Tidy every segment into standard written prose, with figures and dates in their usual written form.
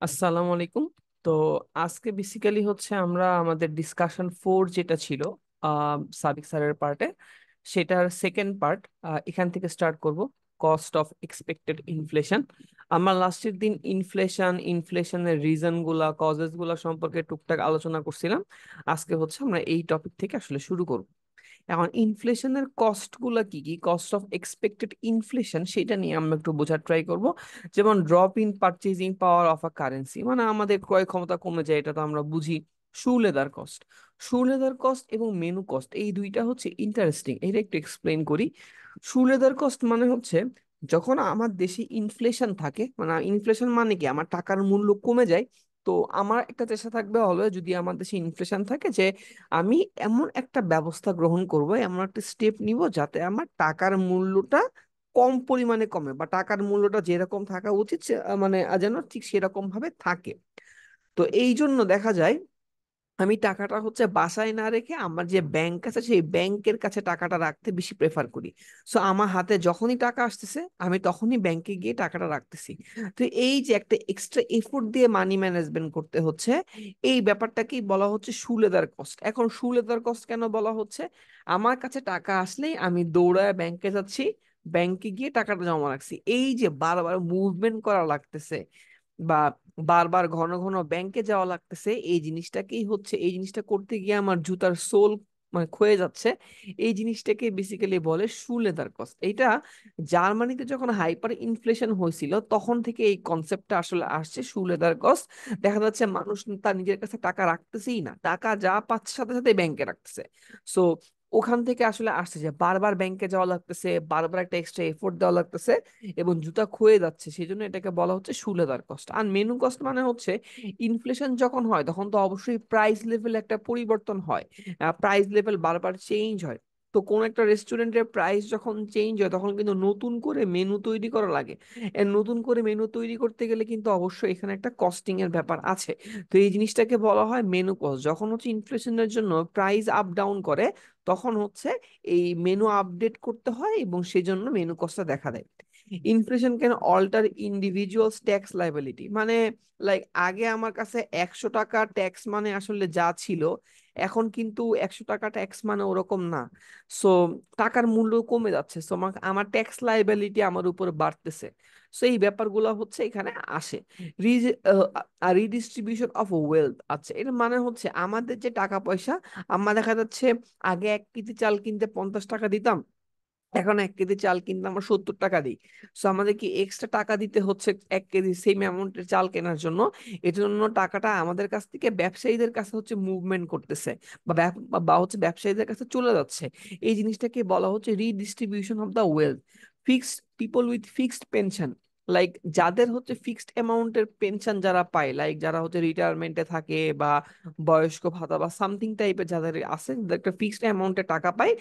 আসসালামু আলাইকুম। তো আজকে বেসিক্যালি হচ্ছে আমরা আমাদের ডিসকাশন 4 যেটা ছিল সাবিক স্যারের পার্টে, সেটার সেকেন্ড পার্ট এখান থেকে স্টার্ট করব। Cost of expected inflation. আমরা লাস্টের দিন ইনফ্লেশনের রিজন গুলা, কজেস গুলা সম্পর্কে টুকটাক আলোচনা করছিলাম। আজকে হচ্ছে আমরা এই টপিক থেকে আসলে শুরু করব। এখন ইনফ্লেশনের কস্ট গুলা কি কি, কস্ট অফ এক্সপেক্টেড ইনফ্লেশন, সেটা নিয়ে আমরা একটু বোঝার ট্রাই করব। যেমন drop in purchasing power of a currency, মানে আমাদের ক্রয় ক্ষমতা কমে যায়, এটা তো আমরা বুঝি। শু কস্ট শু কস্ট এবং মেনু কস্ট, এই দুইটা হচ্ছে ইন্টারেস্টিং, এটা একটু এক্সপ্লেন করি। শু কস্ট মানে হচ্ছে যখন আমার দেশে ইনফ্লেশন থাকে, মানে ইনফ্লেশন মানে কি, আমার টাকার মূল্য কমে যায়। তো আমার একটা চেষ্টা থাকবে হলো, যদি আমার দেশে ইনফ্লেশন থাকে, যে আমি এমন একটা ব্যবস্থা গ্রহণ করব, এমন একটা স্টেপ নিব যাতে আমার টাকার মূল্যটা কম পরিমাণে কমে, বা টাকার মূল্যটা যেরকম থাকা উচিত মানে যেন ঠিক সেরকম ভাবে থাকে। তো এই জন্য দেখা যায় আমি টাকাটা হচ্ছে বাসায় না রেখে আমার যে ব্যাংক আছে সেই ব্যাংকের কাছে টাকাটা রাখতে বেশি প্রেফার করি। সো আমার হাতে যখনই টাকা আসতেছে আমি তখনই ব্যাংকে গিয়ে টাকাটা রাখতেছি। তো এই যে একটা এক্সট্রা এফোর্ট দিয়ে মানি ম্যানেজমেন্ট করতে হচ্ছে, এই ব্যাপারটাকেই বলা হচ্ছে সুলেদার কস্ট। এখন সুলেদার কস্ট কেন বলা হচ্ছে? আমার কাছে টাকা আসলেই আমি দৌড়ায় ব্যাংকে যাচ্ছি, ব্যাংকে গিয়ে টাকাটা জমা রাখছি, এই যে বারবার মুভমেন্ট করা লাগতেছে বা বারবার ঘন ঘন ব্যাংকে যাওয়া লাগতেছে, এই জিনিসটাকেই হচ্ছে, এই জিনিসটা করতে গিয়ে আমার জুতার সোল মানে ক্ষয়ে যাচ্ছে, এই জিনিসটাকে বেসিক্যালি বলে শু লেদার কস্ট। এইটা জার্মানিতে যখন হাইপার ইনফ্লেশন হয়েছিল তখন থেকে এই কনসেপ্টটা আসলে আসছে, শু লেদার কস্ট। দেখা যাচ্ছে মানুষ তার নিজের কাছে টাকা রাখতেছেই না, টাকা যা পাচ্ছে সাথে সাথে ব্যাংকে রাখতেছে। সো ওখান থেকে আসলে আসছে যে বারবার ব্যাংকে যাওয়া লাগতেছে, বারবার একটা এক্সট্রা এফোর্ট দেওয়া লাগতেছে এবং জুতা ক্ষয়ে যাচ্ছে, সেই জন্য এটাকে বলা হচ্ছে সুলেদার কস্ট। আর মেনু কস্ট মানে হচ্ছে ইনফ্লেশন যখন হয় তখন তো অবশ্যই প্রাইস লেভেল একটা পরিবর্তন হয়, প্রাইস লেভেল বারবার চেঞ্জ হয়। তো কোন একটা রেস্টুরেন্টের প্রাইস যখন চেঞ্জ হয় তখন কিন্তু নতুন করে মেনু তৈরি করা লাগে। নতুন করে মেনু তৈরি করতে গেলে কিন্তু অবশ্যই এখানে একটা কস্টিং এর ব্যাপার আছে। তো এই জিনিসটাকে বলা হয় মেনু কস্ট। যখন হচ্ছে ইনফ্লেশনের জন্য প্রাইস আপ ডাউন করে তখন হচ্ছে এই মেনু আপডেট করতে হয় এবং সেজন্য মেনু কস্টটা দেখা দেয়। Inflation can alter individuals tax liability, মানে লাইক আগে আমার কাছে 100 টাকা ট্যাক্স মানে আসলে যা ছিল, এখন কিন্তু 100 টাকা ট্যাক্স মানে ওরকম না। সো টাকার মূল্য কমে যাচ্ছে, সো আমার ট্যাক্স লাইবিলিটি আমার উপর বাড়তেছে। সো এই ব্যাপারগুলো হচ্ছে এখানে আসে। রিডিস্ট্রিবিউশন অফ ওয়েলথ, আচ্ছা, এর মানে হচ্ছে আমাদের যে টাকা পয়সা, আমরা দেখা যাচ্ছে আগে 1 কেজি চাল কিনতে 50 টাকা দিতাম, এখন 1 কেজি চাল কিনতে আমরা 70 টাকা দিই। সো আমাদের কি এক্সট্রা টাকা দিতে হচ্ছে 1 কেজি সেম অ্যামাউন্টের চাল কেনার জন্য? এটার জন্য টাকাটা আমাদের কাছ থেকে ব্যবসায়ীদের কাছে হচ্ছে মুভমেন্ট করতেছে, বা হচ্ছে ব্যবসায়ীদের কাছে চলে যাচ্ছে। এই জিনিসটাকে বলা হচ্ছে redistribution of the wealth. Fixed people with fixed pension, like যাদের হচ্ছে ফিক্সড অ্যামাউন্টের পেনশন যারা পায়, লাইক যারা হচ্ছে রিটায়ারমেন্টে থাকে বা বয়স্ক ভাতা বা সামথিং টাইপের যাদের আছে, যাদের একটা ফিক্সড অ্যামাউন্টে টাকা পায়,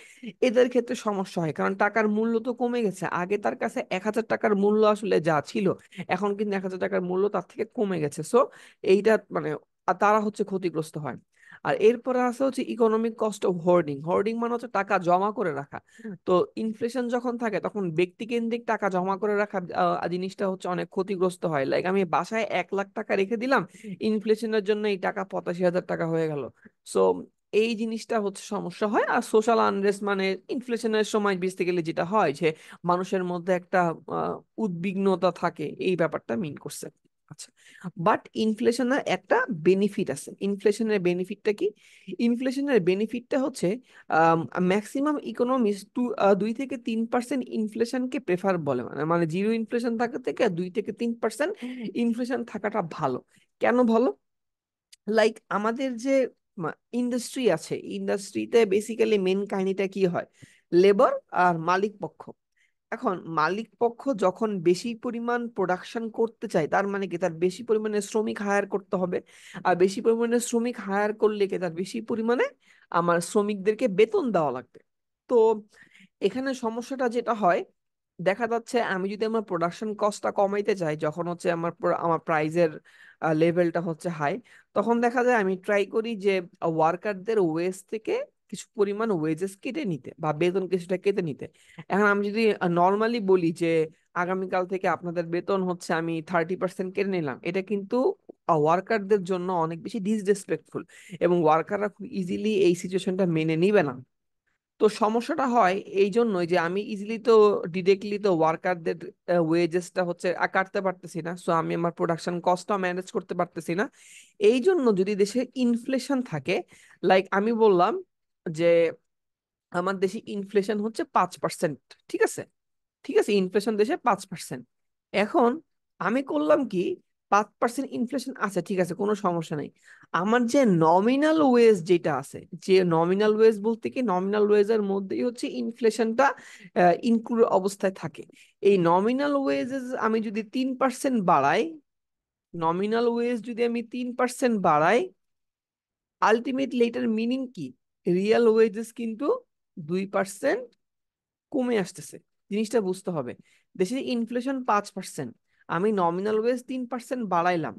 এদের ক্ষেত্রে সমস্যা হয়, কারণ টাকার মূল্য তো কমে গেছে। আগে তার কাছে 1,000 টাকার মূল্য আসলে যা ছিল, এখন কিন্তু 1,000 টাকার মূল্য তার থেকে কমে গেছে। সো এইটা মানে তারা হচ্ছে ক্ষতিগ্রস্ত হয়। আর এরপরে আছে হচ্ছে economic cost of hoarding. Hoarding মানে হচ্ছে টাকা জমা করে রাখা। তো ইনফ্লেশন যখন থাকে তখন ব্যক্তিকেন্দ্রিক টাকা জমা করে রাখা জিনিসটা হচ্ছে অনেক ক্ষতিগ্রস্ত হয়। লাইক আমি বাসায় 1 লাখ টাকা রেখে দিলাম, ইনফ্লেশনের জন্য এই টাকা 85,000 টাকা হয়ে গেল। সো এই জিনিসটা হচ্ছে সমস্যা হয়। আর সোশ্যাল আনরেস্ট মানে ইনফ্লেশনের সময় বেসিক্যালি যেটা হয় যে মানুষের মধ্যে একটা উদ্বিগ্নতা থাকে, এই ব্যাপারটা মিন করছে। আচ্ছা, বাট ইনফ্লেশনের একটা বেনিফিট আছে। ইনফ্লেশনের বেনিফিটটা কি? ইনফ্লেশনের বেনিফিটটা হচ্ছে ম্যাক্সিমাম ইকোনমিস্ট 2 থেকে 3% ইনফ্লেশনকে প্রেফার বলে, মানে জিরো ইনফ্লেশন থাকা থেকে 2 থেকে 3% ইনফ্লেশন থাকাটা ভালো। কেন ভালো? লাইক আমাদের যে ইন্ডাস্ট্রি আছে, ইন্ডাস্ট্রিতে বেসিক্যালি মেন কাহিনীটা কি হয়? লেবার আর মালিক পক্ষ। এখন মালিক পক্ষ যখন বেশি পরিমাণ প্রোডাকশন করতে চায়, তার মানে কি তার বেশি পরিমাণে শ্রমিক হায়ার করতে হবে। আর বেশি পরিমাণে শ্রমিক হায়ার করলে কি তার বেশি পরিমাণে আমার শ্রমিকদেরকে বেতন দেওয়া লাগবে। তো এখানে সমস্যাটা যেটা হয়, দেখা যাচ্ছে আমি যদি আমার প্রোডাকশন কস্টটা কমাইতে চাই, যখন হচ্ছে আমার প্রাইজের লেভেলটা হচ্ছে হাই, তখন দেখা যায় আমি ট্রাই করি যে ওয়ার্কারদের ওয়েজ থেকে কিছু পরিমাণ ওয়েজেস কেটে নিতে বা বেতন কিছুটা কেটে নিতে। এখন আমি যদি নর্মালি বলি যে আগামীকাল থেকে আপনাদের বেতন হচ্ছে আমি 30% কেটে নিলাম, এটা কিন্তু ওয়ার্কারদের জন্য অনেক বেশি ডিসরেসপেক্টফুল, এবং ওয়ার্কাররা খুব ইজিলি এই সিচুয়েশনটা মেনে নিবে না। তো সমস্যাটা হয় এই জন্যই যে আমি ইজিলি তো ডিরেক্টলি তো ওয়ার্কারদের ওয়েজেসটা হচ্ছে কাটতে পারতেছি না, সো আমি আমার প্রোডাকশন কস্টটা ম্যানেজ করতে পারতেছি না। এই জন্য যদি দেশে ইনফ্লেশন থাকে, লাইক আমি বললাম যে আমার দেশে ইনফ্লেশন হচ্ছে 5%, ঠিক আছে? ঠিক আছে, ইনফ্লেশন দেশে 5%। এখন আমি করলাম কি, 5% ইনফ্লেশন আছে, ঠিক আছে, কোনো সমস্যা নেই। আমার যে নমিনাল ওয়েজ যেটা আছে, যে নমিনাল ওয়েজ বলতে কি, নমিনাল ওয়েজের মধ্যেই হচ্ছে ইনফ্লেশনটা ইনক্লুড অবস্থায় থাকে। এই নমিনাল ওয়েজেস আমি যদি 3% বাড়াই, নমিনাল ওয়েজ যদি আমি 3% বাড়াই, আলটিমেটলি এটার মিনিং কি, রিয়েল ওয়েজেস কিন্তু 2% কমে আসতেছে। জিনিসটা বুঝতে হবে, দেশের ইনফ্লেশন 5%, আমি নমিনাল ওয়েজ 3% বাড়াইলাম,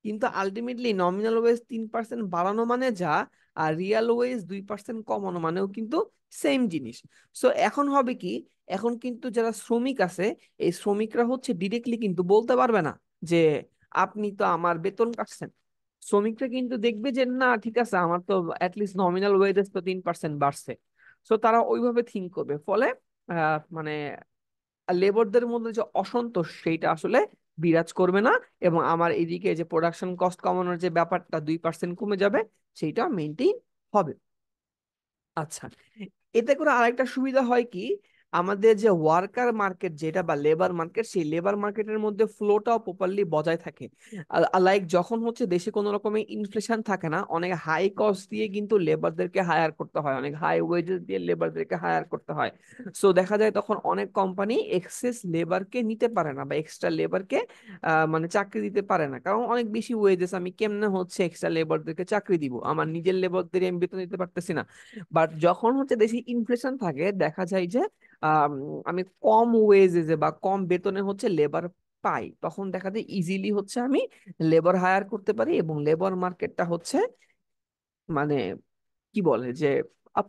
কিন্তু আলটিমেটলি নমিনাল ওয়েজ 3% বাড়ানো মানে যা, আর রিয়াল ওয়েজ 2% কমানো মানেও কিন্তু সেম জিনিস। সো এখন হবে কি, এখন কিন্তু যারা শ্রমিক আছে, এই শ্রমিকরা হচ্ছে ডিরেক্টলি কিন্তু বলতে পারবে না যে আপনি তো আমার বেতন কাটছেন। শ্রমিকরা কিন্তু দেখবে যে না, ঠিক আছে, আমার তো অ্যাটলিস্ট নমিনাল ওয়েজেস তো 3% বাড়ছে। সো তারা ওইভাবে থিঙ্ক করবে, ফলে মানে লেবারদের মধ্যে যে অসন্তোষ সেইটা আসলে বিরাজ করবে না, এবং আমার এদিকে যে প্রোডাকশন কস্ট কমানোর যে ব্যাপারটা 2% কমে যাবে, সেইটা মেনটেন হবে। আচ্ছা, এতে করে আরেকটা সুবিধা হয় কি, আমাদের যে ওয়ার্কার মার্কেট যেটা বা লেবার মার্কেট, সেই লেবার মার্কেটের মধ্যে ফ্লোটাও প্রপারলি বজায় থাকে। লাইক যখন হচ্ছে দেশে কোনো রকমের ইনফ্লেশন থাকে না, অনেক হাই কস্ট দিয়ে কিন্তু লেবারদেরকে হায়ার করতে হয়, অনেক হাই ওয়েজেস দিয়ে লেবারদেরকে হায়ার করতে হয়। সো দেখা যায় তখন অনেক কোম্পানি এক্সেস লেবারকে নিতে পারে না, বা এক্সট্রা লেবারকে মানে চাকরি দিতে পারে না, কারণ অনেক বেশি ওয়েজেস, আমি কেমনে হচ্ছে এক্সট্রা লেবারদেরকে চাকরি দিব, আমার নিজের লেবারদের আমি বেতন দিতে পারতেছি না। বাট যখন হচ্ছে দেশে ইনফ্লেশন থাকে, দেখা যায় যে আম, আমি কম ওয়েজে বা কম বেতনে হচ্ছে লেবার পাই, তখন দেখা যায় ইজিলি হচ্ছে আমি লেবার হায়ার করতে পারি, এবং লেবার মার্কেটটা হচ্ছে মানে কি বলে যে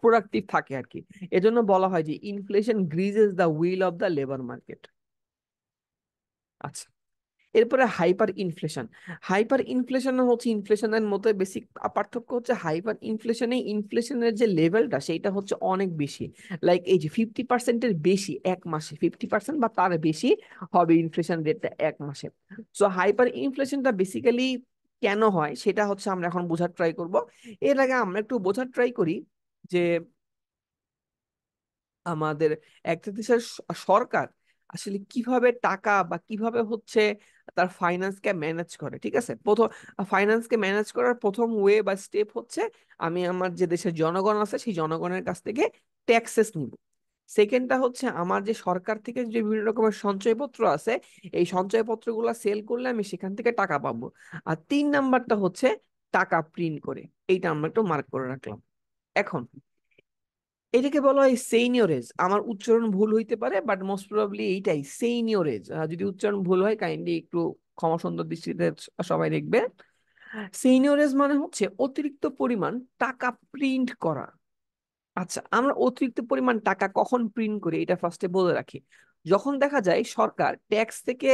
প্রোডাক্টিভ থাকে আর কি। এজন্য বলা হয় যে inflation greases the wheel of the labour market. আচ্ছা, এরপরে হাইপার ইনফ্লেশন। হাইপার ইনফ্লেশন হচ্ছে ইনফ্লেশনের মতো বেসিক পার্থক্য হচ্ছে, হাইপার ইনফ্লেশনে ইনফ্লেশনের যে লেভেলটা সেইটা হচ্ছে অনেক বেশি, লাইক এই যে 50%-এর বেশি এক মাসে, 50% বা তার বেশি হবে ইনফ্লেশন রেটটা এক মাসে। সো হাইপার ইনফ্লেশনটা বেসিক্যালি কেন হয় সেটা হচ্ছে আমরা এখন বোঝার ট্রাই করব। এর আগে আমরা একটু বোঝার ট্রাই করি যে আমাদের একটা দেশের সরকার আসলে কিভাবে টাকা বা কিভাবে হচ্ছে তার ফাইন্যান্সকে ম্যানেজ করে। ঠিক আছে, প্রথম ফাইন্যান্সকে ম্যানেজ করার প্রথম ওয়ে বা স্টেপ হচ্ছে আমি আমার যে দেশের জনগণ আছে সেই জনগণের কাছ থেকে ট্যাক্সেস নিব। সেকেন্ডটা হচ্ছে আমার যে সরকার থেকে যে বিভিন্ন রকমের সঞ্চয়পত্র আছে, এই সঞ্চয়পত্রগুলো সেল করলে আমি সেখান থেকে টাকা পাবো। আর 3 নাম্বারটা হচ্ছে টাকা প্রিন্ট করে। এইটা আমরা একটু মার্ক করে রাখলাম। এখন এটাকে বলা হয় সেইনিওরেজ, আমার উচ্চারণ ভুল হইতে পারে, বাট মোস্ট প্রবাবলি এইটাই সেইনিওরেজ। যদি উচ্চারণ ভুল হয় কাইন্ডলি একটু ক্ষমা সুন্দর দৃষ্টিতে সবাই দেখবে। সেইনিওরেজ মানে হচ্ছে অতিরিক্ত পরিমাণ টাকা প্রিন্ট করা। আচ্ছা, আমরা অতিরিক্ত পরিমাণ টাকা কখন প্রিন্ট করি এটা ফার্স্টে বলে রাখি। যখন দেখা যায় সরকার ট্যাক্স থেকে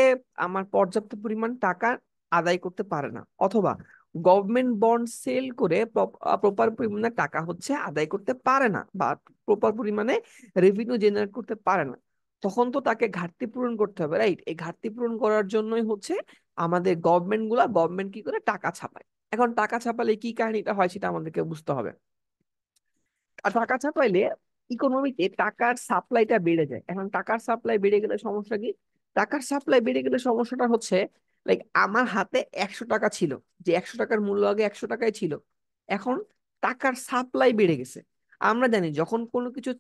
আমার পর্যাপ্ত পরিমাণ টাকা আদায় করতে পারে না, অথবা গভর্নমেন্ট বন্ড সেল করে প্রপার পরিমাণে টাকা হচ্ছে আদায় করতে পারে না, বা প্রপার পরিমাণে রেভিনিউ জেনারেট করতে পারে না, তখন তো তাকে ঘাটতি পূরণ করতে হবে, রাইট? এই ঘাটতি পূরণ করার জন্যই হচ্ছে আমাদের গভর্নমেন্ট কি করে টাকা ছাপায়। এখন টাকা ছাপালে কি কাহিনীটা হয় সেটা আমাদেরকে বুঝতে হবে। আর টাকা চাপাইলে ইকোনমিতে টাকার সাপ্লাইটা বেড়ে যায়। এখন টাকার সাপ্লাই বেড়ে গেলে সমস্যা কি, টাকার সাপ্লাই বেড়ে গেলে সমস্যাটা হচ্ছে লাইক আমার হাতে 100 টাকা ছিল, যে 100 টাকার মূল্য আগে 100 টাকায় ছিল, এখন টাকার সাপ্লাই বেড়ে গেছে। আমরা জানি যখন কোনো কিছু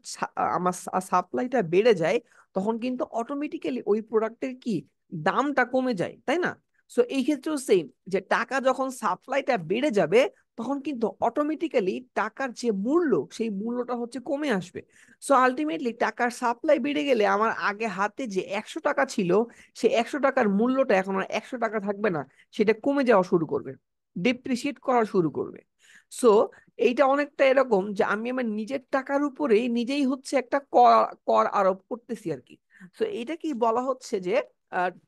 আমার সাপ্লাইটা বেড়ে যায়, তখন কিন্তু অটোমেটিক্যালি ওই প্রোডাক্টের কি দামটা কমে যায়, তাই না? সো এই ক্ষেত্রেও সেম, যে টাকা যখন সাপ্লাইটা বেড়ে যাবে, তখন কিন্তু অটোমেটিক্যালি টাকার যে মূল্য সেই মূল্যটা হচ্ছে কমে আসবে। সো আলটিমেটলি টাকার সাপ্লাই বেড়ে গেলে আমার আগে হাতে যে 100 টাকা ছিল, সেই 100 টাকার মূল্যটা এখন আর 100 টাকা থাকবে না, সেটা কমে যাওয়া শুরু করবে, ডিপ্রিসিয়েট করা শুরু করবে। সো এইটা অনেকটা এরকম যে আমি আমার নিজের টাকার উপরেই নিজেই হচ্ছে একটা কর কর আরোপ করতেছি আর কি। সো এটা কি বলা হচ্ছে যে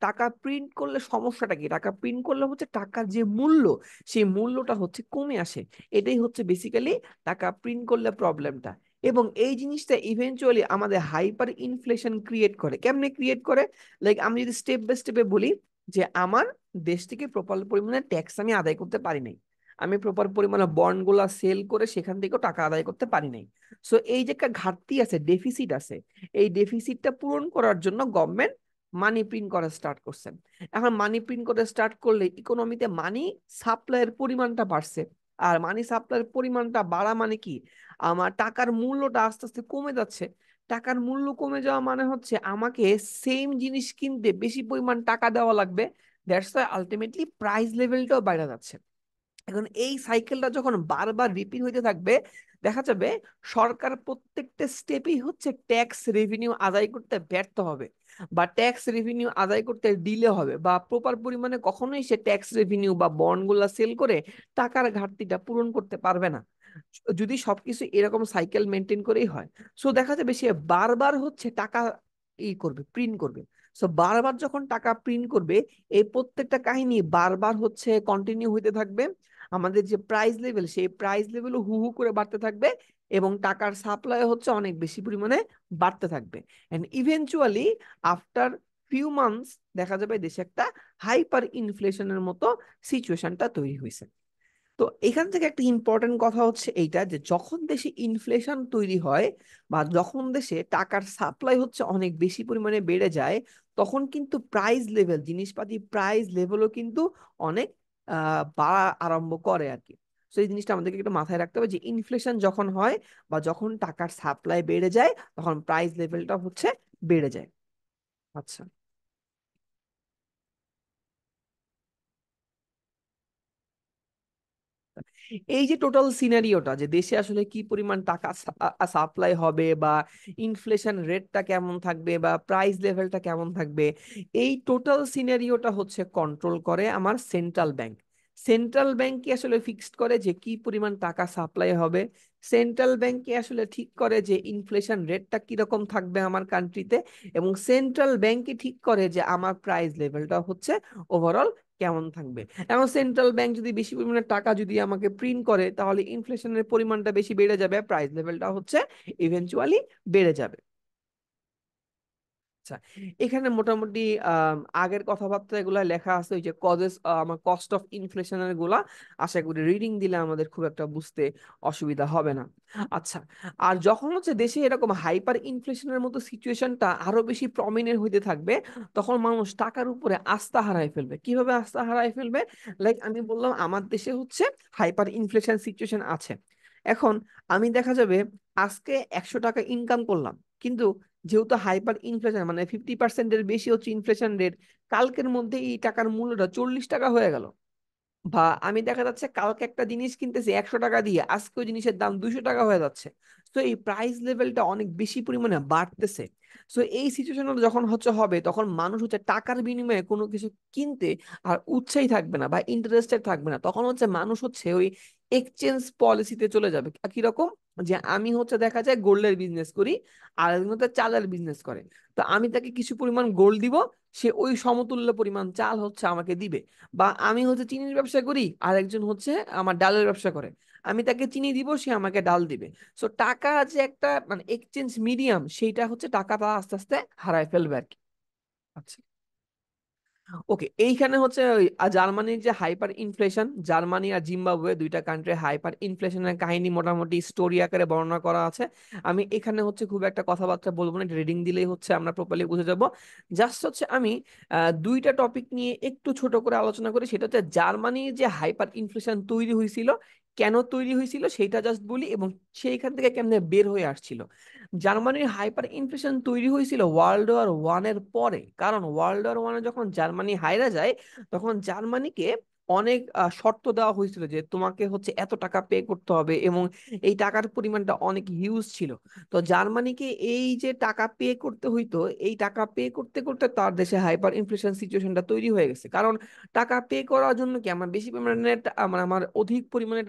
টাকা প্রিন্ট করলে সমস্যাটা কি? টাকা প্রিন্ট করলে হচ্ছে টাকার যে মূল্য, সেই মূল্যটা হচ্ছে কমে আসে। এটাই হচ্ছে বেসিক্যালি টাকা প্রিন্ট করলে প্রবলেমটা। এবং এই জিনিসটা ইভেনচুয়ালি আমাদের হাইপার ইনফ্লেশন ক্রিয়েট করে। কেমনে ক্রিয়েট করে? লাইক আমি যদি স্টেপ বাই স্টেপে বলি, যে আমার দেশ থেকে প্রপার পরিমাণে ট্যাক্স আমি আদায় করতে পারি নাই, আমি প্রপার পরিমাণে বন্ড গুলা সেল করে সেখান থেকেও টাকা আদায় করতে পারি নাই। সো এই যে একটা ঘাটতি আছে, ডেফিসিট আছে, এই ডেফিসিটটা পূরণ করার জন্য গভর্নমেন্ট মানি প্রিন্ট করা স্টার্ট করছেন। এখন মানি প্রিন্ট করে স্টার্ট করলে ইকোনমিতে মানি সাপ্লাইয়ের পরিমাণটা বাড়ছে। আর মানি সাপ্লাইয়ের পরিমাণটা বাড়া মানে কি? আমার টাকার মূল্যটা আস্তে আস্তে কমে যাচ্ছে। টাকার মূল্য কমে যাওয়া মানে হচ্ছে আমাকে সেম জিনিস কিনতে বেশি পরিমাণ টাকা দেওয়া লাগবে। দ্যাটস ওয়াই আলটিমেটলি প্রাইস লেভেলটাও বাইরে যাচ্ছে। এখন এই সাইকেলটা যখন বারবার রিপিট হইতে থাকবে, দেখা যাবে সরকার প্রত্যেকটা স্টেপেই হচ্ছে ট্যাক্স রেভিনিউ আদায় করতে ব্যর্থ হবে, বা ট্যাক্স রেভিনিউ আদায় করতে ডিলে হবে, বা প্রপার পরিমাণে কখনোই সে ট্যাক্স রেভিনিউ বা বন্ডগুলা সেল করে টাকার ঘাটতিটা পূরণ করতে পারবে না, যদি সবকিছু এরকম সাইকেল মেনটেন করেই হয়। সো দেখা যাবে সে বারবার হচ্ছে টাকা করবে, প্রিন্ট করবে। সো বারবার যখন টাকা প্রিন্ট করবে, এই প্রত্যেকটা কাহিনী বারবার হচ্ছে কন্টিনিউ হইতে থাকবে। আমাদের যে প্রাইস লেভেল, সেই প্রাইস লেভেলও হু হু করে বাড়তে থাকবে, এবং টাকার সাপ্লাই হচ্ছে অনেক বেশি পরিমাণে বাড়তে থাকবে। And eventually after few months দেখা যাবে দেশে একটা হাইপার ইনফ্লেশনের মতো সিচুয়েশনটা তৈরি হয়েছে। তো এখান থেকে একটা ইম্পর্টেন্ট কথা হচ্ছে এইটা, যে যখন দেশে ইনফ্লেশন তৈরি হয়, বা যখন দেশে টাকার সাপ্লাই হচ্ছে অনেক বেশি পরিমাণে বেড়ে যায়, তখন কিন্তু প্রাইস লেভেল, জিনিসপাতি প্রাইস লেভেলও কিন্তু অনেক বাড়া আরম্ভ করে আর কি। তো এই জিনিসটা আমাদেরকে একটু মাথায় রাখতে হবে, যে ইনফ্লেশন যখন হয় বা যখন টাকার সাপ্লাই বেড়ে যায়, তখন প্রাইস লেভেলটা হচ্ছে বেড়ে যায়। আচ্ছা। এই যে টোটাল সিনারিওটা, যে দেশে আসলে কি পরিমাণ টাকা সাপ্লাই হবে, বা ইনফ্লেশন রেটটা কেমন থাকবে, বা প্রাইস লেভেলটা কেমন থাকবে, এই টোটাল সিনারিওটা হচ্ছে কন্ট্রোল করে আমার সেন্ট্রাল ব্যাংক। সেন্ট্রাল ব্যাংকই আসলে ফিক্সড করে যে কি পরিমাণ টাকা সাপ্লাই হবে। সেন্ট্রাল ব্যাংকই আসলে ঠিক করে যে ইনফ্লেশন রেটটা কিরকম থাকবে আমার কান্ট্রিতে, এবং সেন্ট্রাল ব্যাংকই ঠিক করে যে আমার প্রাইস লেভেলটা হচ্ছে ওভারঅল কেমন থাকবে। এখন সেন্ট্রাল ব্যাংক যদি বেশি পরিমাণে টাকা যদি আমাকে প্রিন্ট করে, তাহলে ইনফ্লেশনের পরিমাণটা বেশি বেড়ে যাবে, প্রাইস লেভেলটা হচ্ছে ইভেনচুয়ালি বেড়ে যাবে। আচ্ছা, এখানে মোটামুটি আগের কথাবার্তা এগুলা লেখা আছে, ওই যে কজেস, আমার কস্ট অফ ইনফ্লেশনের গুলা আশা করি রিডিং দিলে আমাদের খুব একটা বুঝতে অসুবিধা হবে না। আচ্ছা, আর যখন হচ্ছে দেশে এরকম হাইপার ইনফ্লেশনের মতো সিচুয়েশনটা আরো বেশি প্রমিনেন্ট হইতে থাকবে, তখন মানুষ টাকার উপরে আস্থা হারায় ফেলবে। কিভাবে আস্থা হারায় ফেলবে? লাইক আমি বললাম আমার দেশে হচ্ছে হাইপার ইনফ্লেশন সিচুয়েশন আছে। এখন আমি দেখা যাবে আজকে 100 টাকা ইনকাম করলাম, কিন্তু যেহেতু হাইপার ইনফ্লেশন মানে 50%-এর বেশি হচ্ছে ইনফ্লেশন রেট, কালকের মধ্যে এই টাকার মূল্যটা 40 টাকা হয়ে গেল। বা আমি দেখা যাচ্ছে কালকে একটা জিনিস কিনতেছি 100 টাকা দিয়ে, আজকে ওই জিনিসের দাম 200 টাকা হয়ে যাচ্ছে। তো এই প্রাইস লেভেলটা অনেক বেশি পরিমাণে বাড়তেছে। তো এই সিচুয়েশন যখন হচ্ছে হবে, তখন মানুষ হচ্ছে টাকার বিনিময়ে কোনো কিছু কিনতে আর উৎসাহী থাকবে না বা ইন্টারেস্টেড থাকবে না। তখন হচ্ছে মানুষ হচ্ছে ওই এক্সচেঞ্জ পলিসিতে চলে যাবে। কিরকম? যে আমি হচ্ছে দেখা যায় গোল্ডের বিজনেস করি, আর একজন হচ্ছে চালের বিজনেস করে। তো আমি তাকে কিছু পরিমাণ গোল্ড দিব, সে ওই সমতুল্য পরিমাণ চাল হচ্ছে আমাকে দিবে। বা আমি হচ্ছে চিনির ব্যবসা করি, আর একজন হচ্ছে আমার ডালের ব্যবসা করে, আমি তাকে চিনি দিব, সে আমাকে ডাল দিবে। সো টাকা যে একটা মানে এক্সচেঞ্জ মিডিয়াম, সেইটা হচ্ছে টাকাটা আস্তে আস্তে হারায় ফেলবে আর কি। আচ্ছা, ওকে, এইখানে হচ্ছে ওই জার্মানির যে হাইপার ইনফ্লেশন, জার্মানি আর জিম্বাবুয়ে দুইটা কান্ট্রি হাইপার ইনফ্লেশনের কাহিনী মোটামুটি স্টোরি আকারে বর্ণনা করা আছে। আমি এখানে হচ্ছে খুব একটা কথাবার্তা বলবো না, রিডিং দিলেই হচ্ছে আমরা প্রপারলি বুঝে যাব। জাস্ট হচ্ছে আমি দুইটা টপিক নিয়ে একটু ছোট করে আলোচনা করি, সেটা হচ্ছে জার্মানির যে হাইপার ইনফ্লেশন তৈরি হয়েছিল, কেন তৈরি হয়েছিল সেইটা জাস্ট বলি, এবং সেইখান থেকে কেমনে বের হয়ে আসছিল। জার্মানির হাইপার ইনফ্লেশন তৈরি হয়েছিল ওয়ার্ল্ড ওয়ার 1 এর পরে। কারণ ওয়ার্ল্ড ওয়ার 1-এ যখন জার্মানি হাইরা যায়, তখন জার্মানিকে অনেক শর্ত দেওয়া হয়েছিল, যে তোমাকে হচ্ছে এত টাকা পে করতে হবে, এবং এই টাকার পরিমাণটা অনেক হিউজ ছিল। তো জার্মানিকে এই যে টাকা পে করতে হইতো, এই টাকা পে করতে করতে তার দেশে হাইপার ইনফ্লেশন সিচুয়েশনটা তৈরি হয়ে গেছে। কারণ টাকা পে করার জন্য কি আমার বেশি পরিমাণে মানে আমার অধিক পরিমাণে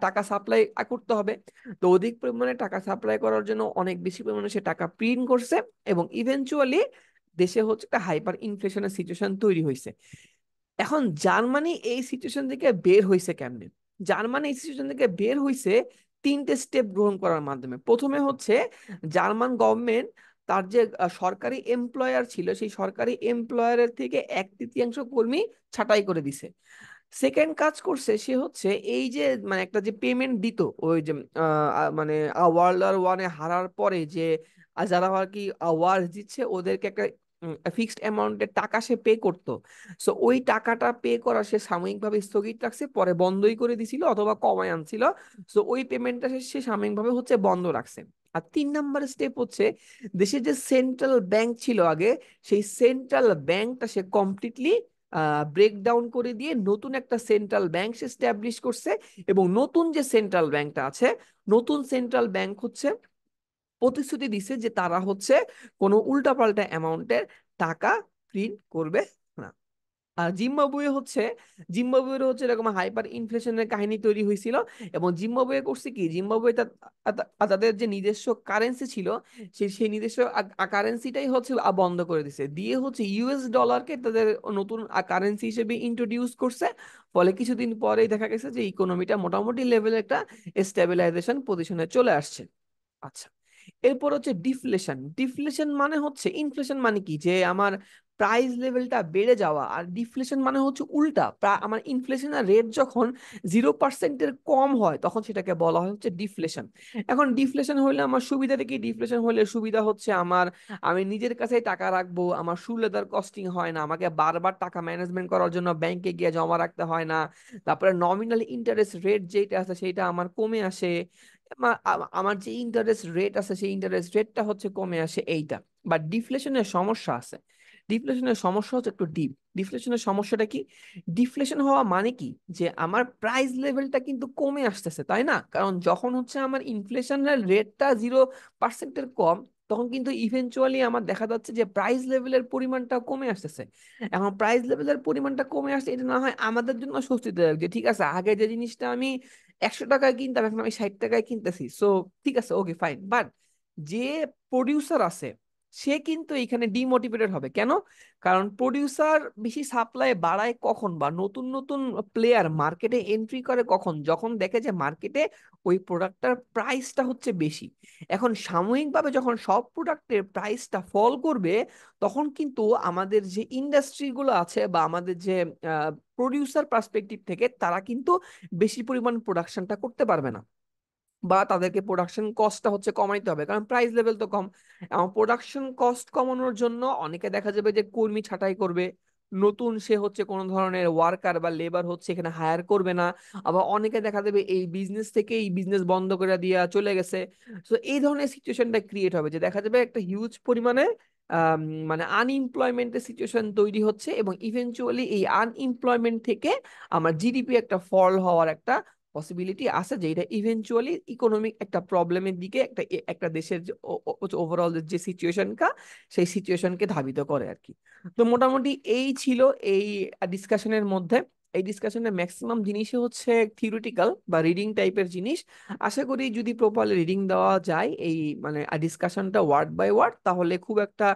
টাকা সাপ্লাই করতে হবে। তো অধিক পরিমাণে টাকা সাপ্লাই করার জন্য অনেক বেশি পরিমাণে সে টাকা প্রিন্ট করছে, এবং ইভেনচুয়ালি দেশে হচ্ছে একটা হাইপার ইনফ্লেশনের সিচুয়েশন তৈরি হয়েছে। এখন জার্মানি এই সিচুয়েশন থেকে বের হয়েছে কেমনে? জার্মানি এই সিচুয়েশন থেকে বের হয়েছে তিনটে স্টেপ গ্রহণ করার মাধ্যমে। প্রথমে হচ্ছে জার্মান গভর্নমেন্ট তার যে সরকারি এমপ্লয়ার ছিল, সেই সরকারি এমপ্লয়ারের থেকে 1/3 কর্মী ছাঁটাই করে দিছে। সেকেন্ড কাজ করছে সে হচ্ছে এই যে মানে একটা যে পেমেন্ট দিত ওই যে মানে ওয়ার্ল্ড ওয়ার 1-এ হারার পরে যে যারা আর কি ওয়ার দিচ্ছে ওদেরকে একটা ফিক্সড অ্যামাউন্টের টাকা সে পে করতো। সো ওই টাকাটা পে করা সে সাময়িকভাবে স্থগিত রাখছে, পরে বন্ধই করে দিছিল অথবা কমায় আনছিল। সো ওই পেমেন্টটা সে সাময়িকভাবে হচ্ছে বন্ধ রাখছে। আর 3 নম্বর স্টেপ হচ্ছে দেশের যে সেন্ট্রাল ব্যাংক ছিল আগে, সেই সেন্ট্রাল ব্যাংকটা সে কমপ্লিটলি ব্রেকডাউন করে দিয়ে নতুন একটা সেন্ট্রাল ব্যাংক সে স্ট্যাবলিশ করছে। এবং নতুন যে সেন্ট্রাল ব্যাংকটা আছে, নতুন সেন্ট্রাল ব্যাংক হচ্ছে প্রতিশ্রুতি দিছে যে তারা হচ্ছে কোনো উল্টাপাল্টা অ্যামাউন্টের টাকা প্রিন্ট করবে না। আর জিম্বাবুয়ের হচ্ছে এরকম হাইপার ইনফ্লেশনের কাহিনী তৈরি হয়েছিল। এবং জিম্বাবুয়ে করছে কি, জিম্বাবুয়ে তাদের যে নিজস্ব কারেন্সি ছিল, সেই নিজস্ব কারেন্সিটাই হচ্ছে বন্ধ করে দিছে, দিয়ে হচ্ছে ইউএস ডলারকে তাদের নতুন কারেন্সি হিসেবে ইন্ট্রোডিউস করছে। ফলে কিছুদিন পরেই দেখা গেছে যে ইকোনমিটা মোটামুটি লেভেলে একটা স্টেবিলাইজেশন পজিশনে চলে আসছে। আচ্ছা, এরপর হচ্ছে ডিফ্লেশন। ডিফ্লেশন মানে হচ্ছে, ইনফ্লেশন মানে কি যে আমার প্রাইস লেভেলটা বেড়ে যাওয়া, আর ডিফ্লেশন মানে হচ্ছে উল্টা, আমার ইনফ্লেশনের রেট যখন 0%-এর কম হয় তখন সেটাকে বলা হয় হচ্ছে ডিফ্লেশন। এখন ডিফ্লেশন হইলে আমার সুবিধাটা কি? ডিফ্লেশন হইলে সুবিধা হচ্ছে আমি নিজের কাছেই টাকা রাখবো, আমার সুলেদার কস্টিং হয় না, আমাকে বারবার টাকা ম্যানেজমেন্ট করার জন্য ব্যাংকে গিয়ে জমা রাখতে হয় না। তারপরে নমিনাল ইন্টারেস্ট রেট যেটা আছে সেটা আমার কমে আসে। আমার যে ইন্টারেস্ট রেট আছে সেই ইন্টারেস্ট রেটটা হচ্ছে কমে আসে, এইটা। বাট ডিফ্লেশনের সমস্যা আছে। ডিফ্লেশনের সমস্যা হচ্ছে একটু ডিপ। ডিফ্লেশনের সমস্যাটা কি? ডিফ্লেশন হওয়া মানে কি যে আমার প্রাইস লেভেলটা কিন্তু কমে আসতেছে, তাই না? কারণ যখন হচ্ছে আমার ইনফ্লেশনের রেটটা 0%-এর কম, তখন কিন্তু ইভেনচুয়ালি আমার দেখা যাচ্ছে যে প্রাইস লেভেলের পরিমাণটা কমে আসতেছে। এখন প্রাইস লেভেলের পরিমাণটা কমে আসছে, এটা না হয় আমাদের জন্য স্বস্তিদায়ক যে ঠিক আছে, আগে যে জিনিসটা আমি 100 টাকায় কিনতাম এখন আমি 60 টাকায় কিনতেছি, সো ঠিক আছে, ওকে ফাইন। বাট যে প্রডিউসার আছে সে কিন্তু এখানে ডিমোটিভেটেড হবে কেন? কারণ প্রডিউসার বেশি সাপ্লাই বাড়ায় কখন, বা নতুন নতুন প্লেয়ার মার্কেটে এন্ট্রি করে কখন, যখন দেখে যে মার্কেটে ওই প্রোডাক্টটার প্রাইসটা হচ্ছে বেশি। এখন সাময়িকভাবে যখন সব প্রোডাক্টের প্রাইসটা ফল করবে, তখন কিন্তু আমাদের যে ইন্ডাস্ট্রি গুলো আছে বা আমাদের যে প্রডিউসার পার্সপেক্টিভ থেকে তারা কিন্তু বেশি পরিমাণ প্রোডাকশনটা করতে পারবে না, বা তাদেরকে প্রোডাকশন কস্টটা হচ্ছে কমাইতে হবে, কারণ প্রাইস লেভেল তো কম। এবং প্রোডাকশন কস্ট কমানোর জন্য অনেকে দেখা যাবে যে কর্মী ছাঁটাই করবে, নতুন সে হচ্ছে কোনো ধরনের ওয়ার্কার বা লেবার হচ্ছে এখানে হায়ার করবে না। আবার অনেকে দেখা যাবে এই বিজনেস থেকে এই বিজনেস বন্ধ করে দিয়ে চলে গেছে। তো এই ধরনের সিচুয়েশনটা ক্রিয়েট হবে যে দেখা যাবে একটা হিউজ পরিমাণে আম, মানে আনএমপ্লয়মেন্টের সিচুয়েশন তৈরি হচ্ছে, এবং ইভেনচুয়ালি এই আনএমপ্লয়মেন্ট থেকে আমার জিডিপি একটা ফল হওয়ার একটা পসিবিলিটি আছে, যেটা ইভেনচুয়ালি ইকোনমিক একটা প্রবলেমের দিকে একটা একটা দেশের ওভারঅল যে সিচুয়েশনটা, সেই সিচুয়েশনকে ধাবিত করে আর কি। তো মোটামুটি এই ছিল এই ডিসকাশনের মধ্যে। এই ডিসকাশনের ম্যাক্সিমাম জিনিসই হচ্ছে থিওরিটিক্যাল বা রিডিং টাইপের জিনিস। আশা করি যদি প্রপারলি রিডিং দেওয়া যায় এই মানে ডিসকাশনটা ওয়ার্ড বাই ওয়ার্ড, তাহলে খুব একটা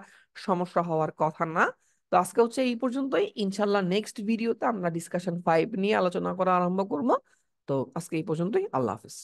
সমস্যা হওয়ার কথা না। তো আজকে হচ্ছে এই পর্যন্তই, ইনশাল্লাহ নেক্সট ভিডিওতে আমরা ডিসকাশন 5 নিয়ে আলোচনা করা আরম্ভ করবো। তো আজকে এই পর্যন্তই, আল্লাহ হাফিজ।